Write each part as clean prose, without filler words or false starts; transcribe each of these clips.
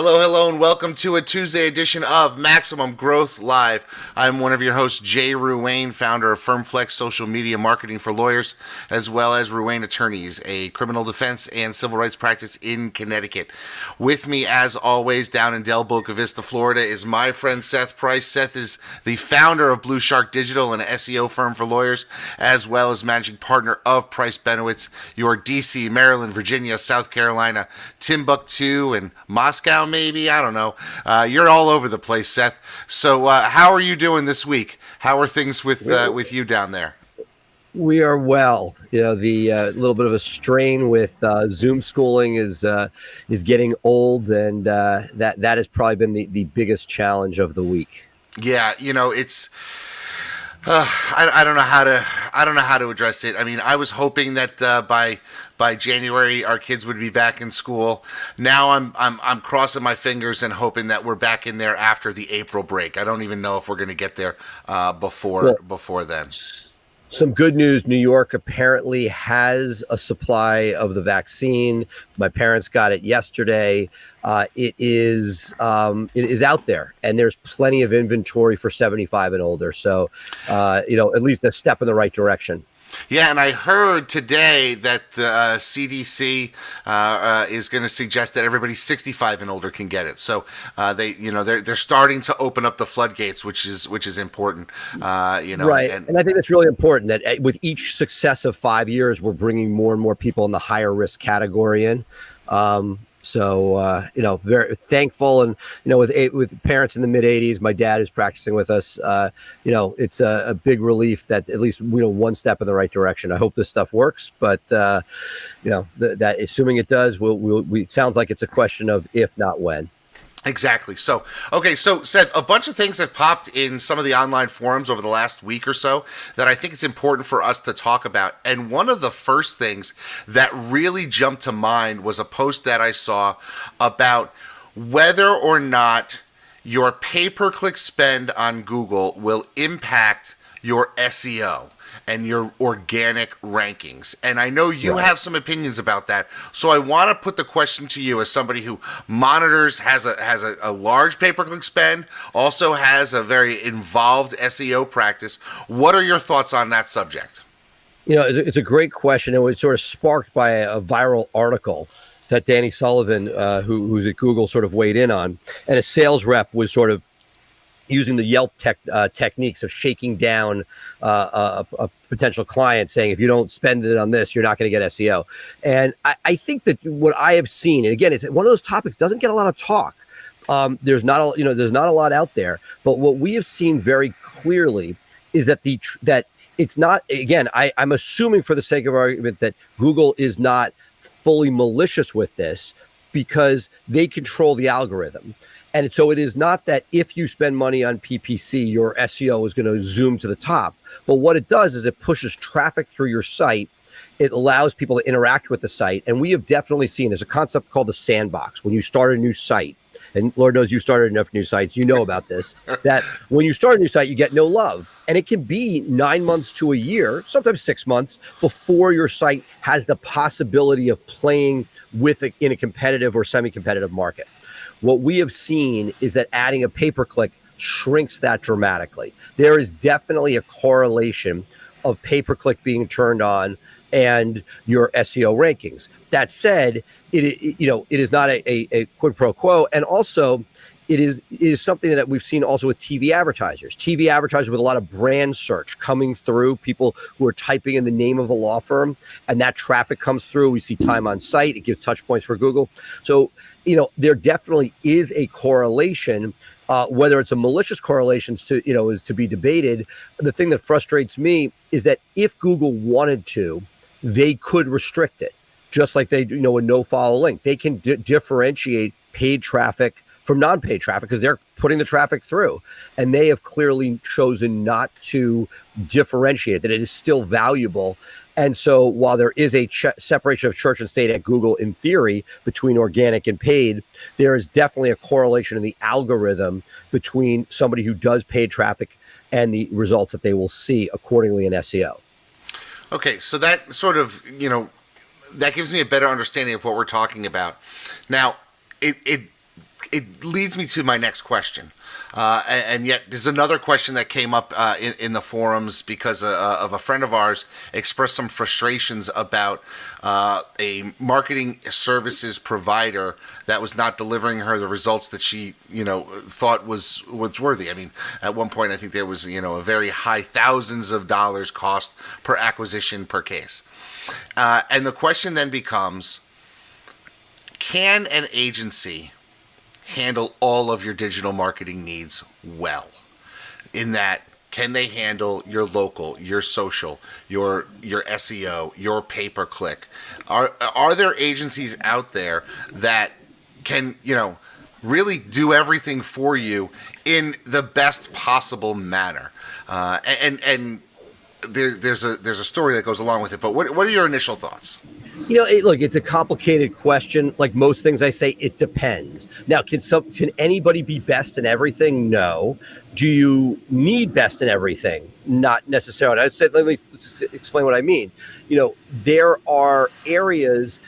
Hello, hello, and welcome to a Tuesday edition of Maximum Growth Live. I'm one of your hosts, Jay Ruane, founder of FirmFlex Social Media Marketing for Lawyers, as well as Ruane Attorneys, a criminal defense and civil rights practice in Connecticut. With me, as always, down in Del Boca Vista, Florida, is my friend Seth Price. Seth is the founder of Blue Shark Digital, an SEO firm for lawyers, as well as managing partner of Price Benowitz, your DC, Maryland, Virginia, South Carolina, Timbuktu, and Moscow, maybe, I don't know. You're all over the place, Seth. So how are you doing this week? How are things with you down there? We are well. You know, the little bit of a strain with Zoom schooling is getting old, and that has probably been the biggest challenge of the week. Yeah, you know, it's I don't know how to address it. I mean, I was hoping that by January our kids would be back in school. Now I'm crossing my fingers and hoping that we're back in there after the April break. I don't even know if we're going to get there before then. Some good news. New York apparently has a supply of the vaccine. My parents got it yesterday. It is out there, and there's plenty of inventory for 75 and older. So, at least a step in the right direction. Yeah, and I heard today that the CDC is going to suggest that everybody 65 and older can get it. So they're starting to open up the floodgates, which is important. Right, and I think that's really important that with each successive 5 years, we're bringing more and more people in the higher risk category in. So, very thankful. And, with parents in the mid 80s, my dad is practicing with us. It's a big relief that at least, one step in the right direction. I hope this stuff works. But, that assuming it does, it sounds like it's a question of if, not when. Exactly. So Seth, a bunch of things have popped in some of the online forums over the last week or so that I think it's important for us to talk about. And one of the first things that really jumped to mind was a post that I saw about whether or not your pay-per-click spend on Google will impact your SEO and your organic rankings. And I know you have some opinions about that. So I want to put the question to you as somebody who monitors, has a large pay-per-click spend, also has a very involved SEO practice. What are your thoughts on that subject? It's a great question. It was sort of sparked by a viral article that Danny Sullivan, who's at Google, sort of weighed in on. And a sales rep was sort of using the Yelp techniques of shaking down a potential client, saying, if you don't spend it on this, you're not going to get SEO. And I think that what I have seen, and again, it's one of those topics doesn't get a lot of talk. There's not a lot out there. But what we have seen very clearly is that that it's not. Again, I'm assuming for the sake of argument that Google is not fully malicious with this because they control the algorithm. And so it is not that if you spend money on PPC, your SEO is going to zoom to the top. But what it does is it pushes traffic through your site. It allows people to interact with the site. And we have definitely seen there's a concept called the sandbox. When you start a new site, and Lord knows you started enough new sites, you know about this, that when you start a new site, you get no love. And it can be 9 months to a year, sometimes 6 months, before your site has the possibility of playing in a competitive or semi-competitive market. What we have seen is that adding a pay-per-click shrinks that dramatically. There is definitely a correlation of pay-per-click being turned on and your SEO rankings. That said, it is not a quid pro quo, and also it is something that we've seen also with TV advertisers. TV advertisers with a lot of brand search coming through, people who are typing in the name of a law firm, and that traffic comes through. We see time on site. It gives touch points for Google. So, there definitely is a correlation. Whether it's a malicious correlation is to be debated. The thing that frustrates me is that if Google wanted to, they could restrict it, just like they do, a no-follow link. They can differentiate paid traffic from non-paid traffic because they're putting the traffic through, and they have clearly chosen not to differentiate that it is still valuable. And so while there is a separation of church and state at Google in theory between organic and paid, there is definitely a correlation in the algorithm between somebody who does paid traffic and the results that they will see accordingly in SEO. Okay, so that sort of, that gives me a better understanding of what we're talking about. Now, it it leads me to my next question. And yet, there's another question that came up in the forums because of a friend of ours expressed some frustrations about a marketing services provider that was not delivering her the results that she, thought was worthy. I mean, at one point, I think there was, a very high thousands of dollars cost per acquisition per case. And the question then becomes, can an agency handle all of your digital marketing needs well? In that, can they handle your local, your social, your SEO, your pay-per-click? Are there agencies out there that can, really do everything for you in the best possible manner? And there's a story that goes along with it. But what are your initial thoughts? Look, it's a complicated question. Like most things I say, it depends. Now, can anybody be best in everything? No. Do you need best in everything? Not necessarily. I'd say, let me explain what I mean. There are areas.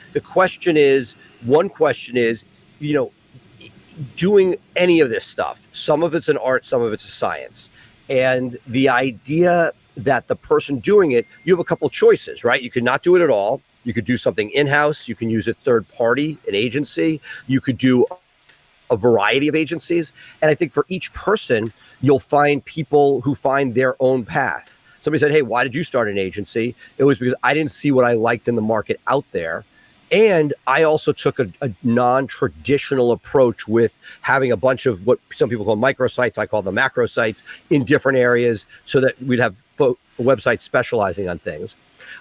One question is, doing any of this stuff. Some of it's an art, some of it's a science. And the idea that the person doing it, you have a couple choices, right? You could not do it at all. You could do something in-house. You can use a third party, an agency. You could do a variety of agencies. And I think for each person, you'll find people who find their own path. Somebody said, hey, why did you start an agency? It was because I didn't see what I liked in the market out there. And I also took a non-traditional approach with having a bunch of what some people call microsites. I call them macro sites in different areas so that we'd have websites specializing on things.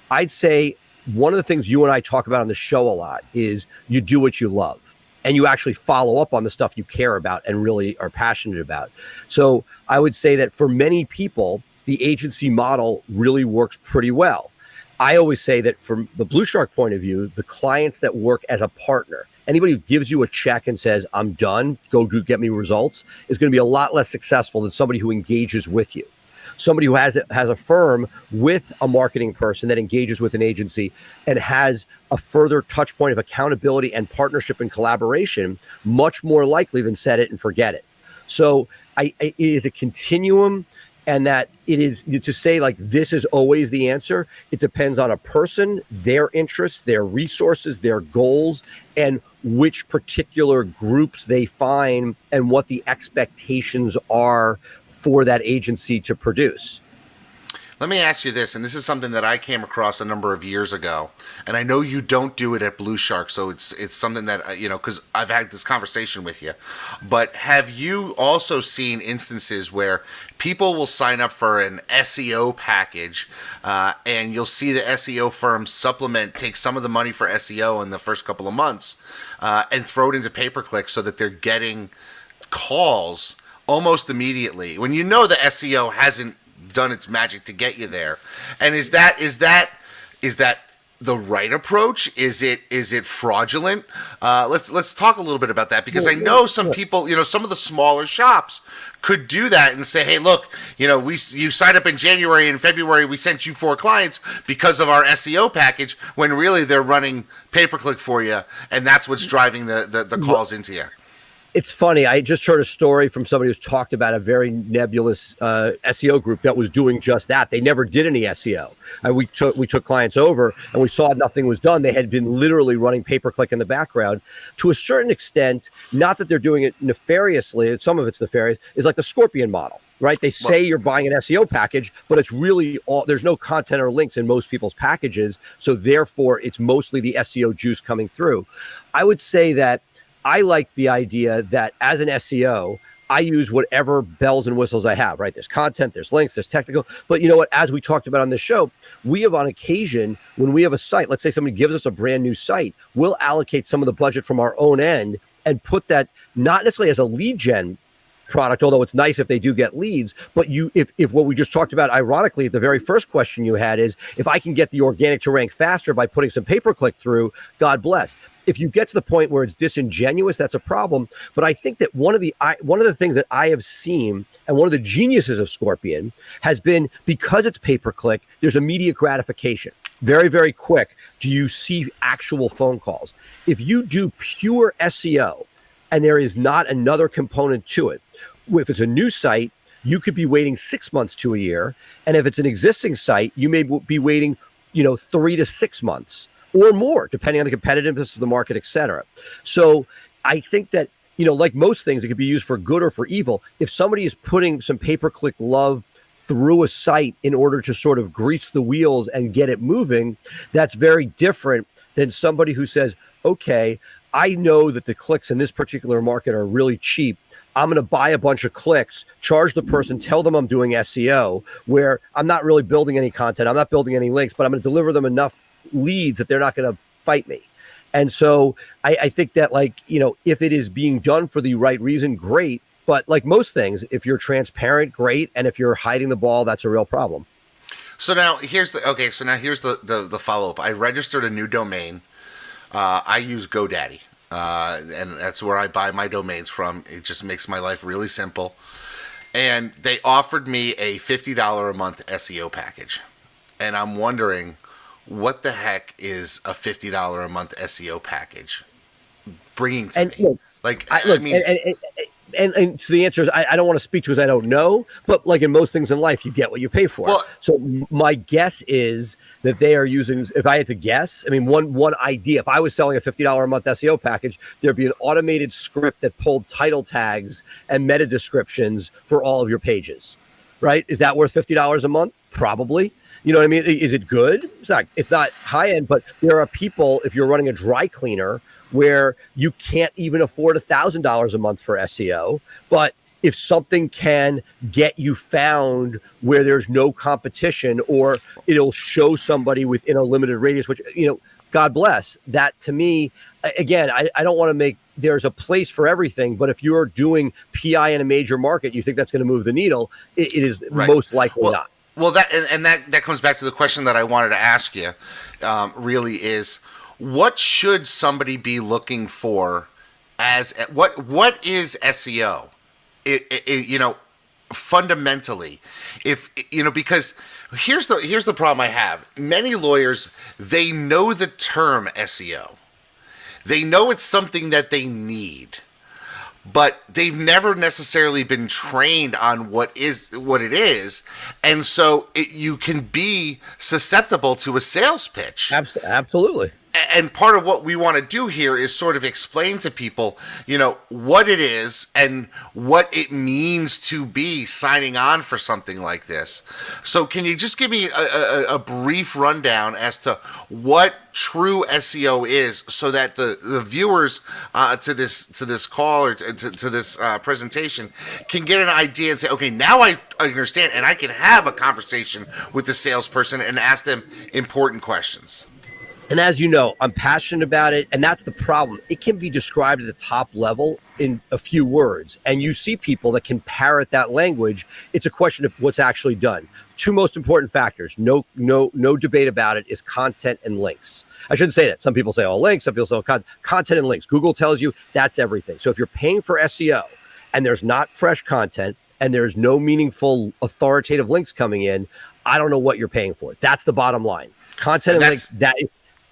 I'd say one of the things you and I talk about on the show a lot is you do what you love and you actually follow up on the stuff you care about and really are passionate about. So I would say that for many people, the agency model really works pretty well. I always say that from the Blue Shark point of view, the clients that work as a partner, anybody who gives you a check and says, I'm done, go get me results, is going to be a lot less successful than somebody who engages with you. Somebody who has a firm with a marketing person that engages with an agency and has a further touch point of accountability and partnership and collaboration, much more likely than set it and forget it. So it is a continuum, and that it is to say like this is always the answer. It depends on a person, their interests, their resources, their goals, and which particular groups they find and what the expectations are for that agency to produce. Let me ask you this, and this is something that I came across a number of years ago, and I know you don't do it at Blue Shark, so it's something that, because I've had this conversation with you, but have you also seen instances where people will sign up for an SEO package, and you'll see the SEO firms take some of the money for SEO in the first couple of months, and throw it into pay-per-click so that they're getting calls almost immediately, when the SEO hasn't done its magic to get you there? And is that the right approach? Is it fraudulent? Let's talk a little bit about that, because I know some people, some of the smaller shops could do that and say, hey, look, you signed up in January and February, we sent you 4 clients because of our SEO package, when really they're running pay-per-click for you, and that's what's driving the calls into you. It's funny. I just heard a story from somebody who's talked about a very nebulous SEO group that was doing just that. They never did any SEO. And we took clients over and we saw nothing was done. They had been literally running pay-per-click in the background to a certain extent. Not that they're doing it nefariously. Some of it's nefarious. It's like the Scorpion model, right? They say you're buying an SEO package, but it's really there's no content or links in most people's packages. So therefore, it's mostly the SEO juice coming through. I would say that I like the idea that as an SEO, I use whatever bells and whistles I have, right? There's content, there's links, there's technical. But you know what? As we talked about on the show, we have on occasion, when we have a site, let's say somebody gives us a brand new site, we'll allocate some of the budget from our own end and put that not necessarily as a lead gen product, although it's nice if they do get leads. But if what we just talked about, ironically, the very first question you had is, if I can get the organic to rank faster by putting some pay-per-click through, God bless. If you get to the point where it's disingenuous, that's a problem. But I think that one of the things that I have seen, and one of the geniuses of Scorpion, has been, because it's pay-per-click, there's immediate gratification. Very, very quick. Do you see actual phone calls? If you do pure SEO, and there is not another component to it. If it's a new site, you could be waiting 6 months to a year. And if it's an existing site, you may be waiting, 3 to 6 months or more, depending on the competitiveness of the market, et cetera. So I think that, like most things, it could be used for good or for evil. If somebody is putting some pay-per-click love through a site in order to sort of grease the wheels and get it moving, that's very different than somebody who says, okay, I know that the clicks in this particular market are really cheap. I'm going to buy a bunch of clicks, charge the person, tell them I'm doing SEO, where I'm not really building any content. I'm not building any links, but I'm going to deliver them enough leads that they're not going to fight me. And so I think that, if it is being done for the right reason, great. But like most things, if you're transparent, great. And if you're hiding the ball, that's a real problem. So now here's the follow-up. I registered a new domain. I use GoDaddy. And that's where I buy my domains from. It just makes my life really simple. And they offered me a $50 a month SEO package. And I'm wondering, what the heck is a $50 a month SEO package bringing to me? Look, And so the answer is I don't want to speak to because I don't know, but like in most things in life, you get what you pay for. Well, so my guess is that they are using, if I had to guess, one idea, if I was selling a $50 a month SEO package, there'd be an automated script that pulled title tags and meta descriptions for all of your pages, right? Is that worth $50 a month? Probably. You know what I mean? Is it good? It's not high end, but there are people, if you're running a dry cleaner, where you can't even afford $1,000 a month for SEO. But if something can get you found where there's no competition, or it'll show somebody within a limited radius, which, God bless, that to me, again, I don't want to make, there's a place for everything, but if you're doing PI in a major market, you think that's going to move the needle, it is right. Most likely not. Well, that comes back to the question that I wanted to ask you, really is, what should somebody be looking for as what is SEO? Fundamentally, because here's the problem I have. Many lawyers, they know the term SEO. They know it's something that they need, but they've never necessarily been trained on what it is, and so you can be susceptible to a sales pitch. Absolutely. And part of what we want to do here is sort of explain to people, what it is and what it means to be signing on for something like this. So can you just give me a brief rundown as to what true SEO is, so that the viewers to this call or to this presentation can get an idea and say, okay, now I understand, and I can have a conversation with the salesperson and ask them important questions. And as you know, I'm passionate about it, and that's the problem. It can be described at the top level in a few words, and you see people that can parrot that language. It's a question of what's actually done. Two most important factors, no debate about it, is content and links. I shouldn't say that. Some people say, links. Some people say, content and links. Google tells you that's everything. So if you're paying for SEO and there's not fresh content and there's no meaningful authoritative links coming in, I don't know what you're paying for. That's the bottom line. Content and links, that is.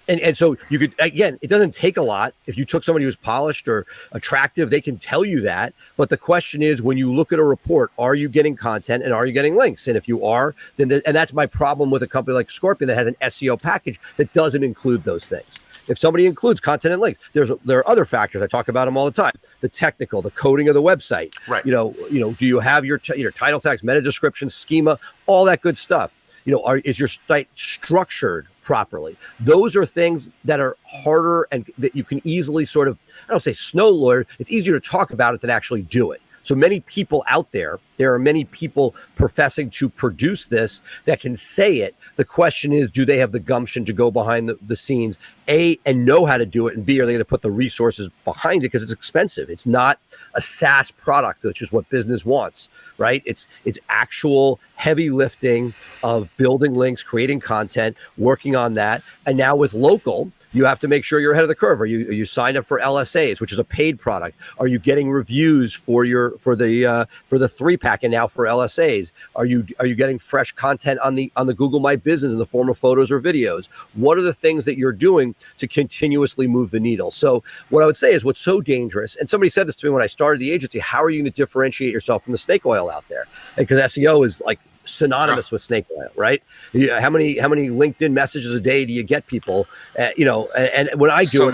And so you could, again, it doesn't take a lot. If you took somebody who's polished or attractive, they can tell you that. But the question is, when you look at a report, are you getting content and are you getting links? And if you are, then and that's my problem with a company like Scorpion that has an SEO package that doesn't include those things. If somebody includes content and links, there are other factors. I talk about them all the time. The technical, the coding of the website. Right. Do you have your title tags, meta description, schema, all that good stuff? Is your site structured properly? Those are things that are harder and that you can easily sort of, I don't say snow lawyer, it's easier to talk about it than actually do it. So many people out there are many people professing to produce this that can say it. The question is, do they have the gumption to go behind the scenes, A, and know how to do it, and B, are they going to put the resources behind it, because it's expensive. It's not a SaaS product, which is what business wants, right? It's actual heavy lifting of building links, creating content, working on that. And now with local, You have to make sure you're ahead of the curve. Are you signed up for LSAs, which is a paid product? Are you getting reviews for the 3-pack and now for LSAs? Are you getting fresh content on the Google My Business in the form of photos or videos? What are the things that you're doing to continuously move the needle? So what I would say is what's so dangerous, and somebody said this to me when I started the agency, how are you going to differentiate yourself from the snake oil out there? Because SEO is like synonymous with snake oil, right? How many LinkedIn messages a day do you get, people? And when I do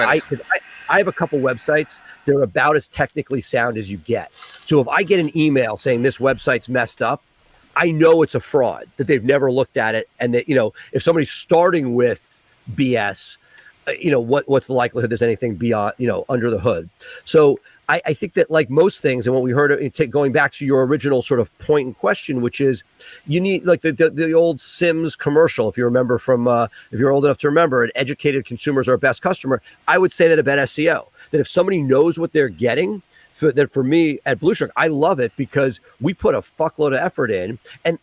I have a couple websites. They're about as technically sound as you get. So if I get an email saying this website's messed up, I know it's a fraud, that they've never looked at it, and that if somebody's starting with BS, what's the likelihood there's anything beyond under the hood? So I think that, like most things, and what we heard, going back to your original sort of point in question, which is you need, like the old Sims commercial, if you remember from, if you're old enough to remember, an educated consumer is our best customer. I would say that about SEO, that if somebody knows what they're getting, that for me at Blue Shark, I love it because we put a fuckload of effort in, and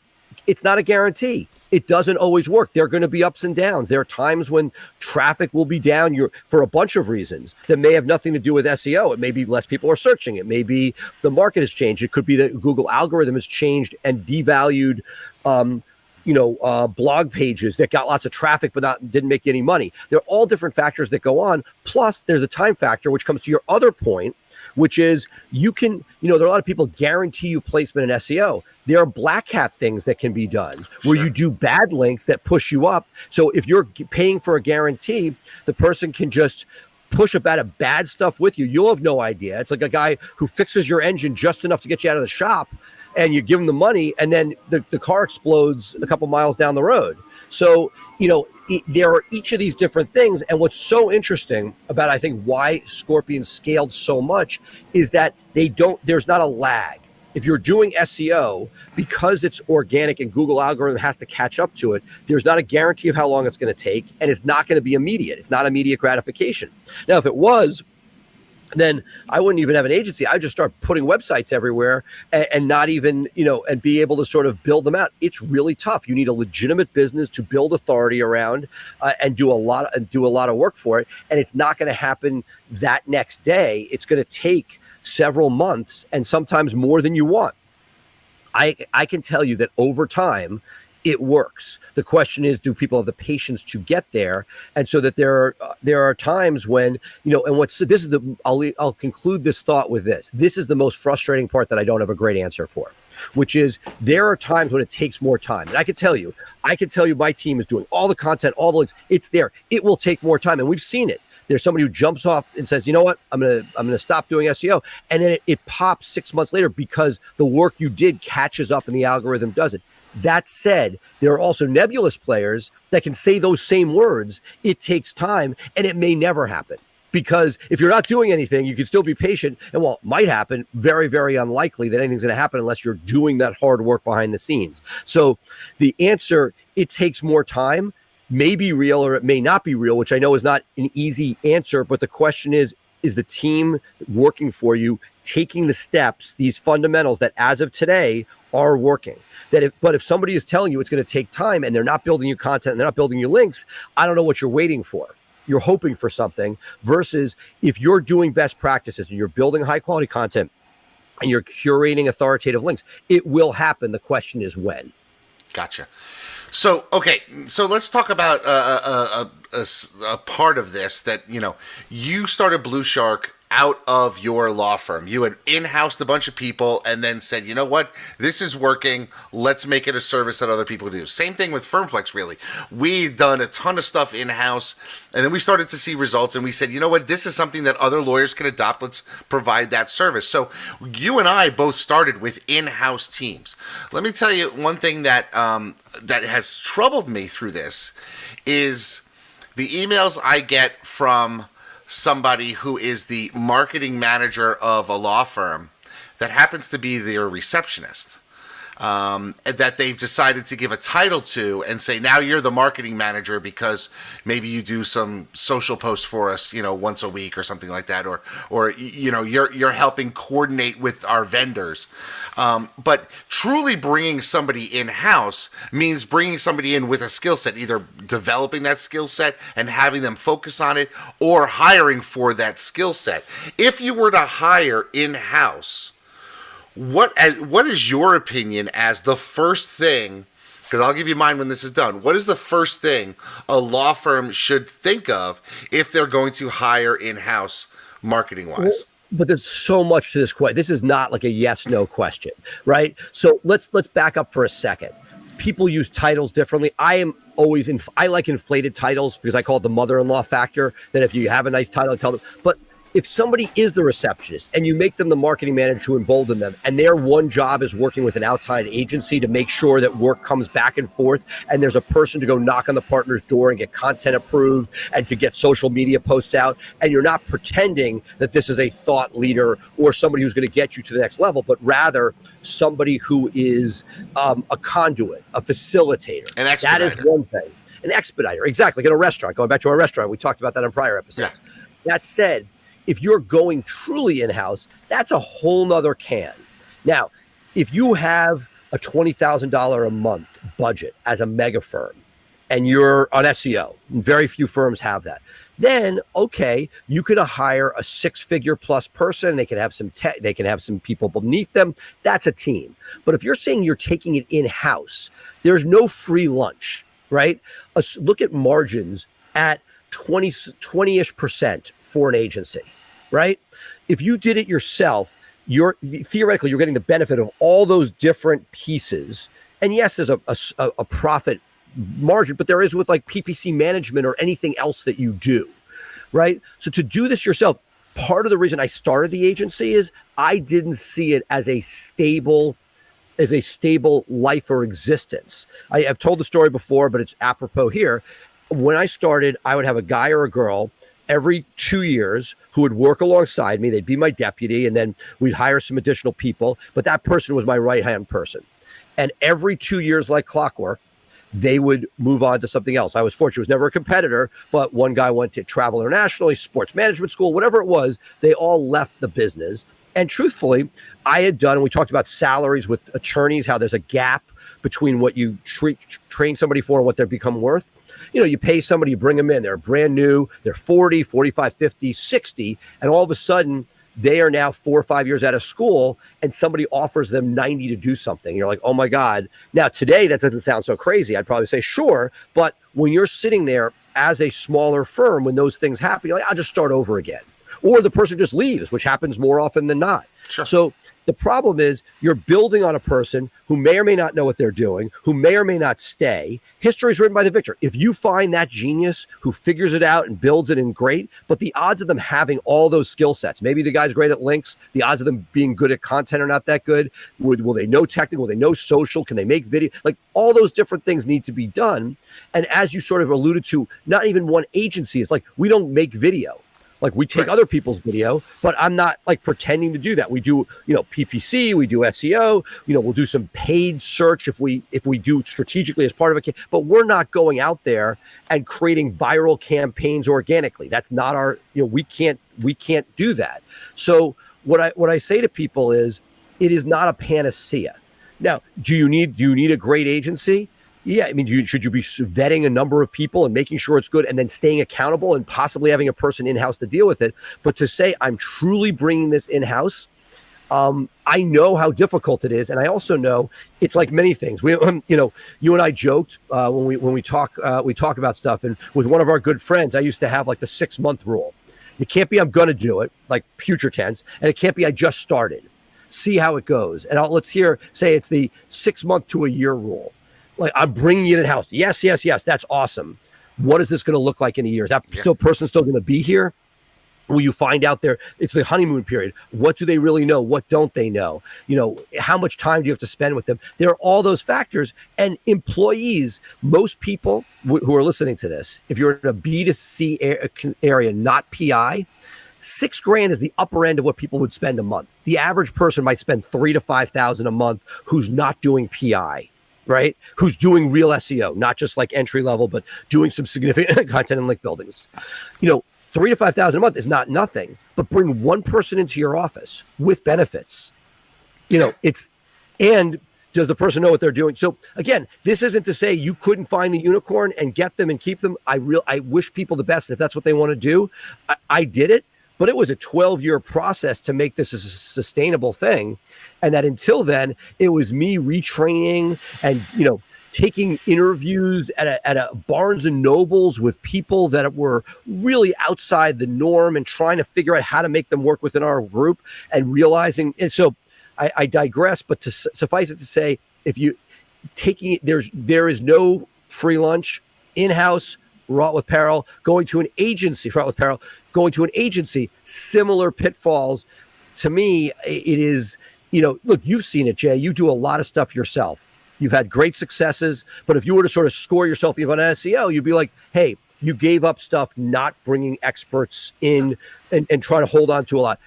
it's not a guarantee. It doesn't always work. There are going to be ups and downs. There are times when traffic will be down for a bunch of reasons that may have nothing to do with SEO. It may be less people are searching. It may be the market has changed. It could be that Google algorithm has changed and devalued blog pages that got lots of traffic but didn't make any money. There are all different factors that go on. Plus, there's a time factor, which comes to your other point, which is there are a lot of people guarantee you placement in SEO. There are black hat things that can be done where you do bad links that push you up. So if you're paying for a guarantee, the person can just push about a bad stuff with you. You'll have no idea. It's like a guy who fixes your engine just enough to get you out of the shop, and you give them the money, and then the car explodes a couple miles down the road. So, there are each of these different things. And what's so interesting about, I think, why Scorpion scaled so much is that there's not a lag. If you're doing SEO, because it's organic and Google algorithm has to catch up to it, there's not a guarantee of how long it's going to take, and it's not going to be immediate. It's not immediate gratification. Now, if it was, then I wouldn't even have an agency. I'd just start putting websites everywhere and not even, and be able to sort of build them out. It's really tough. You need a legitimate business to build authority around and do a lot of work for it. And it's not going to happen that next day. It's going to take several months and sometimes more than you want. I can tell you that over time, it works. The question is, do people have the patience to get there? And so that there are times when, and I'll conclude this thought with this. This is the most frustrating part that I don't have a great answer for, which is there are times when it takes more time. And I can tell you my team is doing all the content, all the links. It's there. It will take more time. And we've seen it. There's somebody who jumps off and says, you know what, I'm gonna stop doing SEO. And then it pops 6 months later because the work you did catches up and the algorithm does it. That said, there are also nebulous players that can say those same words. It takes time, and it may never happen. Because if you're not doing anything, you can still be patient. And while it might happen, very, very unlikely that anything's going to happen unless you're doing that hard work behind the scenes. So the answer, it takes more time, may be real or it may not be real, which I know is not an easy answer. But the question is the team working for you taking the steps, these fundamentals that as of today are working? But if somebody is telling you it's going to take time and they're not building you content and they're not building you links, I don't know what you're waiting for. You're hoping for something, versus if you're doing best practices and you're building high quality content and you're curating authoritative links, it will happen. The question is when. Gotcha. So, okay. So let's talk about a part of this that, you started Blue Shark out of your law firm. You had in-housed a bunch of people and then said, you know what, this is working. Let's make it a service that other people do. Same thing with FirmFlex, really. We've done a ton of stuff in-house, and then we started to see results, and we said, you know what, this is something that other lawyers can adopt. Let's provide that service. So you and I both started with in-house teams. Let me tell you one thing that that has troubled me through this is the emails I get from somebody who is the marketing manager of a law firm that happens to be their receptionist. that they've decided to give a title to and say, now you're the marketing manager because maybe you do some social posts for us, once a week or something like that, or you're helping coordinate with our vendors. But truly bringing somebody in-house means bringing somebody in with a skill set, either developing that skill set and having them focus on it, or hiring for that skill set. If you were to hire in-house, what is your opinion as the first thing, because I'll give you mine when this is done, what is the first thing a law firm should think of if they're going to hire in-house marketing-wise? But there's so much to this question. This is not like a yes/no question, right? So let's back up for a second. People use titles differently. I like inflated titles because I call it the mother-in-law factor, that if you have a nice title, tell them. But if somebody is the receptionist and you make them the marketing manager to embolden them, and their one job is working with an outside agency to make sure that work comes back and forth, and there's a person to go knock on the partner's door and get content approved and to get social media posts out, and you're not pretending that this is a thought leader or somebody who's going to get you to the next level, but rather somebody who is a conduit, a facilitator. An expediter. That is one thing. An expediter, exactly. Like in a restaurant, going back to our restaurant, we talked about that on prior episodes. Yeah. That said, if you're going truly in-house, that's a whole nother can. Now, if you have a $20,000 a month budget as a mega firm and you're on SEO, very few firms have that, then, okay, you could hire a six-figure plus person. They can have some tech, they can have some people beneath them. That's a team. But if you're saying you're taking it in-house, there's no free lunch, right? Look at margins at 20-ish% for an agency, right? If you did it yourself, theoretically you're getting the benefit of all those different pieces. And yes, there's a profit margin, but there is with like PPC management or anything else that you do, right? So to do this yourself, part of the reason I started the agency is I didn't see it as a stable life or existence. I have told the story before, but it's apropos here. When I started, I would have a guy or a girl every 2 years who would work alongside me. They'd be my deputy, and then we'd hire some additional people. But that person was my right-hand person. And every 2 years, like clockwork, they would move on to something else. I was fortunate. It was never a competitor, but one guy went to travel internationally, sports management school, whatever it was. They all left the business. And truthfully, I had done, and we talked about salaries with attorneys, how there's a gap between what you train somebody for and what they become worth. You pay somebody, you bring them in, they're brand new, they're 40, 45, 50, 60, and all of a sudden they are now 4 or 5 years out of school and somebody offers them 90 to do something. You're like, oh my God. Now today, that doesn't sound so crazy. I'd probably say, sure. But when you're sitting there as a smaller firm, when those things happen, you're like, I'll just start over again. Or the person just leaves, which happens more often than not. Sure. So the problem is you're building on a person who may or may not know what they're doing, who may or may not stay. History is written by the victor. If you find that genius who figures it out and builds it in, great, but the odds of them having all those skill sets, maybe the guy's great at links, the odds of them being good at content are not that good. Will they know technical? Will they know social? Can they make video? Like all those different things need to be done. And as you sort of alluded to, not even one agency is like, we don't make video. Like we take other people's video, but I'm not like pretending to do that. We do, PPC, we do SEO, we'll do some paid search if we do strategically as part of it, but we're not going out there and creating viral campaigns organically. That's not our, we can't do that. So what I say to people is it is not a panacea. Now, do you need a great agency? Yeah, I mean, should you be vetting a number of people and making sure it's good and then staying accountable and possibly having a person in-house to deal with it? But to say I'm truly bringing this in-house, I know how difficult it is. And I also know it's like many things. You and I joked when we talk about stuff. And with one of our good friends, I used to have like the 6-month rule. It can't be I'm going to do it, like future tense. And it can't be I just started. See how it goes. And let's say it's the 6-month to a year rule. Like I'm bringing it in-house. Yes. That's awesome. What is this going to look like in a year? Is that person still going to be here? Will you find out it's the honeymoon period? What do they really know? What don't they know? How much time do you have to spend with them? There are all those factors. And employees, most people who are listening to this, if you're in a B2C area, not PI, $6,000 is the upper end of what people would spend a month. The average person might spend $3,000 to $5,000 a month who's not doing PI, right? Who's doing real SEO, not just like entry level, but doing some significant content and link buildings. $3,000 to $5,000 a month is not nothing, but bring one person into your office with benefits. And does the person know what they're doing? So again, this isn't to say you couldn't find the unicorn and get them and keep them. I wish people the best. And if that's what they want to do, I did it, but it was a 12-year process to make this a sustainable thing. And that until then, it was me retraining and, taking interviews at a Barnes and Nobles with people that were really outside the norm and trying to figure out how to make them work within our group and realizing. And so I digress, but to suffice it to say, if you taking it, there is no free lunch in-house, wrought with peril, going to an agency, similar pitfalls. To me, it is, look, you've seen it, Jay. You do a lot of stuff yourself. You've had great successes, but if you were to sort of score yourself even on SEO, you'd be like, hey, you gave up stuff, not bringing experts in and trying to hold on to a lot.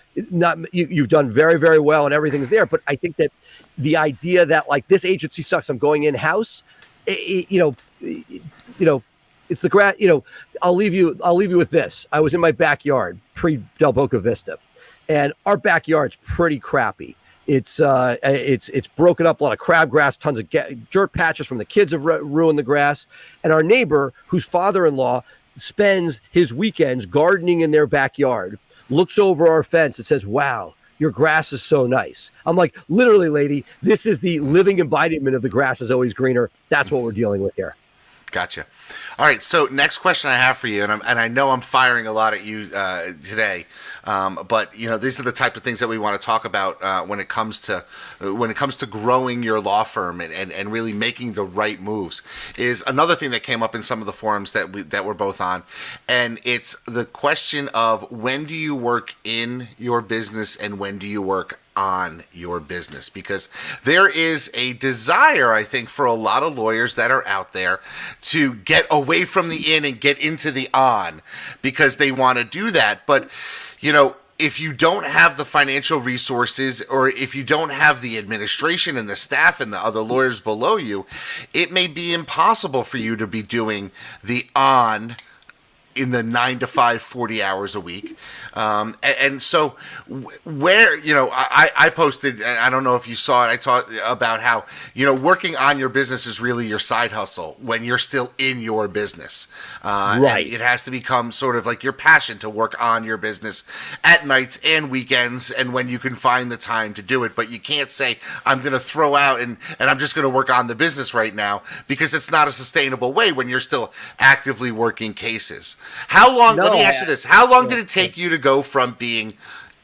You've done very, very well and everything's there. But I think that the idea that like this agency sucks, I'm going in-house, it's the grass. I'll leave you with this. I was in my backyard pre Del Boca Vista, and our backyard's pretty crappy. It's broken up, a lot of crabgrass, tons of dirt patches from the kids have ruined the grass. And our neighbor, whose father-in-law spends his weekends gardening in their backyard, looks over our fence and says, wow, your grass is so nice. I'm like, literally, lady, this is the living embodiment of the grass is always greener. That's what we're dealing with here. Gotcha. All right. So next question I have for you, and I know I'm firing a lot at you today, but these are the type of things that we want to talk about when it comes to growing your law firm and really making the right moves. Is another thing that came up in some of the forums that we're both on, and it's the question of when do you work in your business and when do you work on your business, because there is a desire, I think, for a lot of lawyers that are out there to get away from the in and get into the on because they want to do that. But, if you don't have the financial resources or if you don't have the administration and the staff and the other lawyers below you, it may be impossible for you to be doing the on in the 9 to 5, 40 hours a week. And so where, I posted, and I don't know if you saw it, I talked about how, working on your business is really your side hustle when you're still in your business. Right. It has to become sort of like your passion to work on your business at nights and weekends and when you can find the time to do it. But you can't say, I'm going to throw out and I'm just going to work on the business right now, because it's not a sustainable way when you're still actively working cases. How long, let me ask you this, how long did it take you to go from being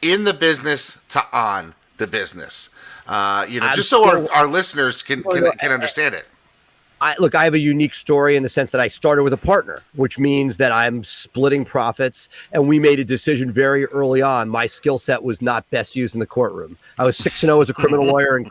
in the business to on the business? Just so our listeners can understand it. I have a unique story in the sense that I started with a partner, which means that I'm splitting profits. And we made a decision very early on. My skill set was not best used in the courtroom. I was 6-0 as a criminal lawyer and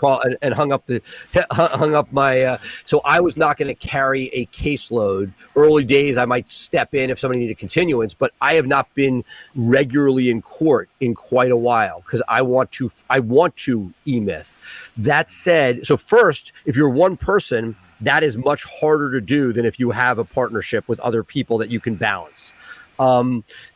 hung up my. So I was not going to carry a caseload. Early days, I might step in if somebody needed continuance, but I have not been regularly in court in quite a while because I want to e-myth. That said, so first, if you're one person, that is much harder to do than if you have a partnership with other people that you can balance.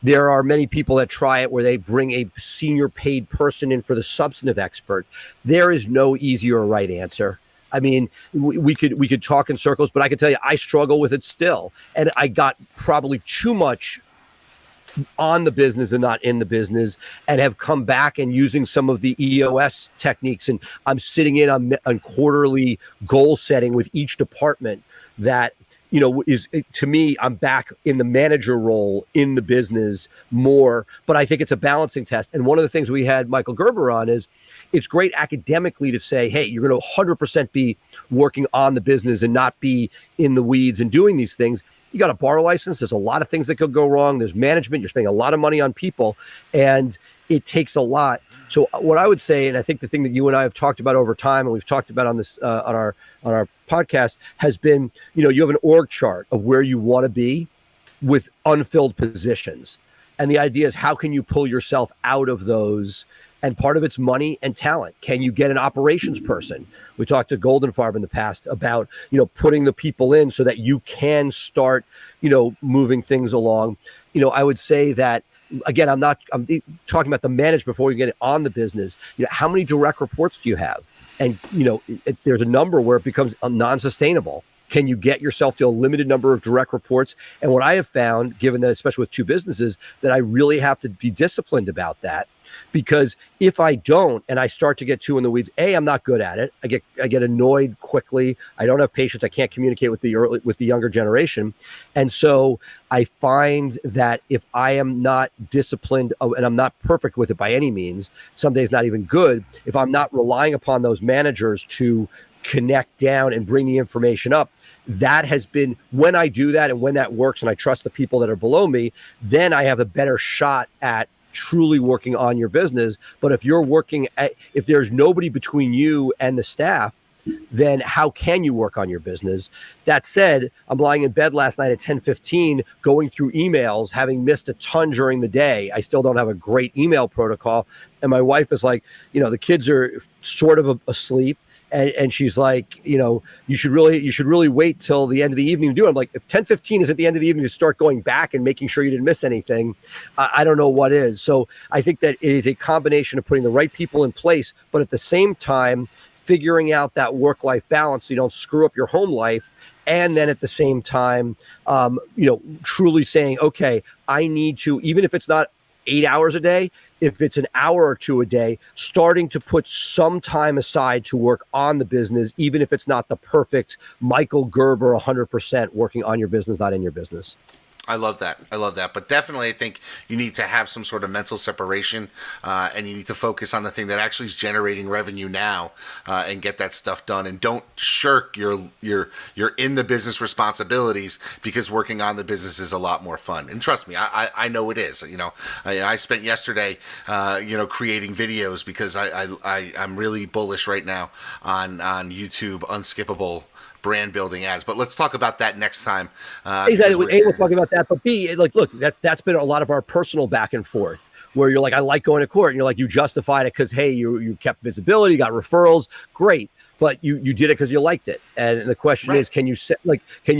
There are many people that try it where they bring a senior paid person in for the substantive expert. There is no easy or right answer. I mean, we could talk in circles, but I can tell you I struggle with it still. And I got probably too much on the business and not in the business, and have come back and using some of the EOS techniques. And I'm sitting in on quarterly goal setting with each department that, is, to me, I'm back in the manager role in the business more, but I think it's a balancing test. And one of the things we had Michael Gerber on is it's great academically to say, hey, you're going to 100% be working on the business and not be in the weeds and doing these things. You got a bar license. There's a lot of things that could go wrong. There's management. You're spending a lot of money on people, and it takes a lot. So what I would say, and I think the thing that you and I have talked about over time, and we've talked about on this on our podcast, has been, you have an org chart of where you want to be with unfilled positions. And the idea is, how can you pull yourself out of those? And part of it's money and talent. Can you get an operations person? We talked to Golden Farm in the past about, putting the people in so that you can start, moving things along. I would say that, again, I'm talking about the management before you get on the business. How many direct reports do you have? And, there's a number where it becomes non-sustainable. Can you get yourself to a limited number of direct reports? And what I have found, given that, especially with two businesses, that I really have to be disciplined about that. Because if I don't, and I start to get too in the weeds, I'm not good at it. I get annoyed quickly. I don't have patience. I can't communicate with the younger generation. And so I find that if I am not disciplined, and I'm not perfect with it by any means, some days not even good, if I'm not relying upon those managers to connect down and bring the information up, that has been, when I do that and when that works and I trust the people that are below me, then I have a better shot at truly working on your business. But if if there's nobody between you and the staff, then how can you work on your business? That said, I'm lying in bed last night at 10:15, going through emails, having missed a ton during the day. I still don't have a great email protocol. And my wife is like, the kids are sort of asleep. And she's like, you should really wait till the end of the evening to do it. I'm like, if 10:15 is at the end of the evening to start going back and making sure you didn't miss anything, I don't know what is. So I think that it is a combination of putting the right people in place, but at the same time, figuring out that work-life balance so you don't screw up your home life. And then at the same time, truly saying, okay, I need to, even if it's not 8 hours a day, if it's an hour or two a day, starting to put some time aside to work on the business, even if it's not the perfect Michael Gerber 100% working on your business, not in your business. I love that. But definitely, I think you need to have some sort of mental separation, and you need to focus on the thing that actually is generating revenue now, and get that stuff done. And don't shirk your in the business responsibilities, because working on the business is a lot more fun. And trust me, I know it is. I spent yesterday, creating videos because I'm really bullish right now on YouTube unskippable brand building ads. But let's talk about that next time. Exactly. We'll talk about that. But B, look, that's been a lot of our personal back and forth, where you're like, I like going to court, and you're like, you justified it because, hey, you kept visibility, you got referrals, great, but you did it because you liked it. And the question is, can you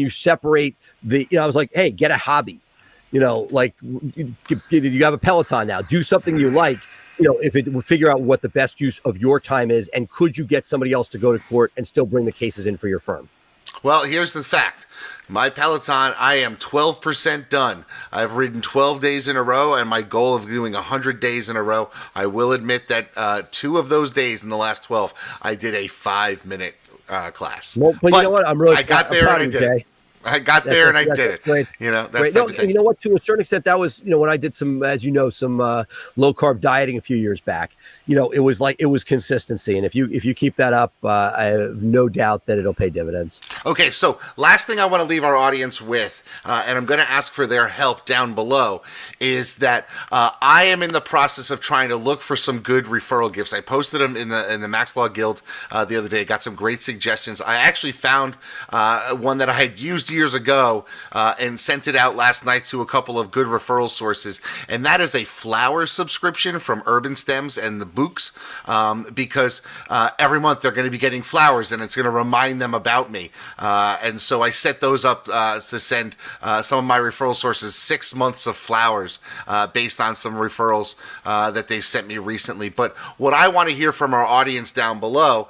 separate the? I was like, hey, get a hobby. You have a Peloton now. Do something you like. If it would figure out what the best use of your time is, and could you get somebody else to go to court and still bring the cases in for your firm? Well, here's the fact. My Peloton, I am 12% done. I've ridden 12 days in a row, and my goal of doing 100 days in a row, I will admit that 2 of those days in the last 12, I did a 5-minute class. Well, but you know what? I got there and I did it. I got there and I did it. Great. That's great. No, you know what? To a certain extent, that was, when I did some, as some low carb dieting a few years back. It was consistency, and if you keep that up, I have no doubt that it'll pay dividends. Okay, so last thing I want to leave our audience with, and I'm going to ask for their help down below, is that I am in the process of trying to look for some good referral gifts. I posted them in the Max Law Guild the other day. Got some great suggestions. I actually found one that I had used years ago and sent it out last night to a couple of good referral sources, and that is a flower subscription from Urban Stems and the Books, because every month they're going to be getting flowers, and it's going to remind them about me. And so I set those up to send some of my referral sources 6 months of flowers based on some referrals that they've sent me recently. But what I want to hear from our audience down below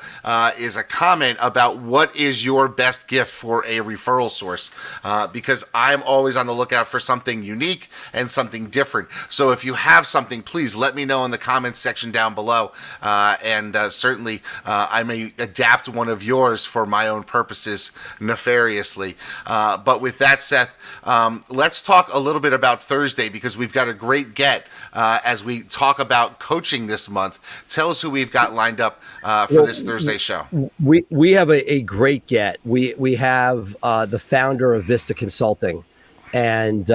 is a comment about what is your best gift for a referral source, because I'm always on the lookout for something unique and something different. So if you have something, please let me know in the comments section down below, and certainly I may adapt one of yours for my own purposes nefariously. But with that, Seth, let's talk a little bit about Thursday, because we've got a great get as we talk about coaching this month. Tell us who we've got lined up for this Thursday show. We have a great get. We have the founder of Vista Consulting. And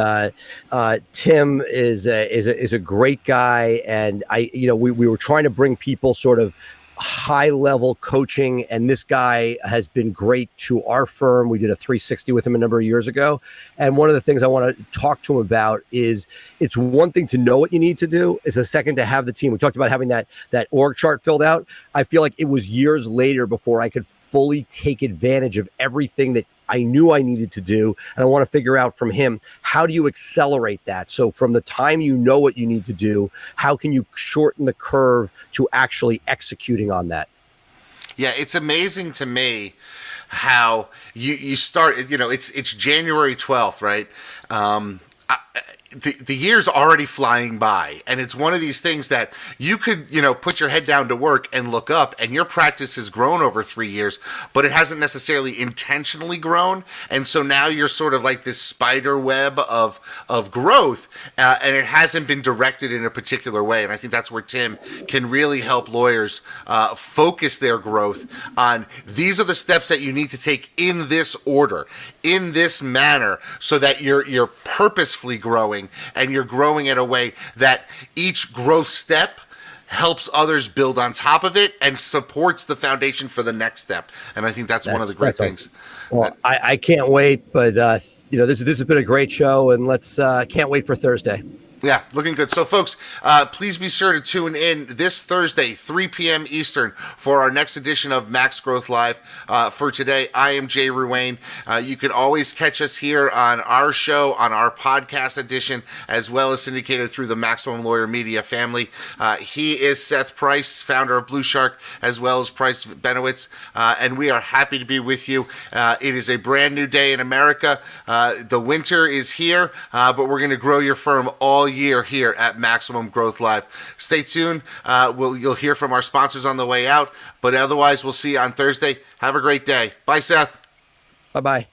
Tim is a great guy, and we were trying to bring people sort of high level coaching, and this guy has been great to our firm. We did a 360 with him a number of years ago, and one of the things I want to talk to him about is it's one thing to know what you need to do, it's a second to have the team. We talked about having that org chart filled out. I feel like it was years later before I could fully take advantage of everything that I knew I needed to do. And I want to figure out from him, how do you accelerate that? So from the time you know what you need to do, how can you shorten the curve to actually executing on that? Yeah, it's amazing to me how you start, it's January 12th, right? The year's already flying by, and it's one of these things that you could, put your head down to work and look up, and your practice has grown over 3 years, but it hasn't necessarily intentionally grown, and so now you're sort of like this spider web of growth, and it hasn't been directed in a particular way, and I think that's where Tim can really help lawyers focus their growth on these are the steps that you need to take in this order, in this manner, so that you're purposefully growing, and you're growing in a way that each growth step helps others build on top of it and supports the foundation for the next step. And I think that's one of the great things. Well, I can't wait, but this has been a great show, and can't wait for Thursday. Yeah, looking good. So, folks, please be sure to tune in this Thursday, 3 p.m. Eastern, for our next edition of Max Growth Live. For today, I am Jay Ruane. You can always catch us here on our show, on our podcast edition, as well as syndicated through the Maximum Lawyer Media family. He is Seth Price, founder of Blue Shark, as well as Price Benowitz, and we are happy to be with you. It is a brand new day in America. The winter is here, but we're going to grow your firm all year here at Maximum Growth Live. Stay tuned. You'll hear from our sponsors on the way out, but otherwise we'll see you on Thursday. Have a great day. Bye, Seth. Bye-bye.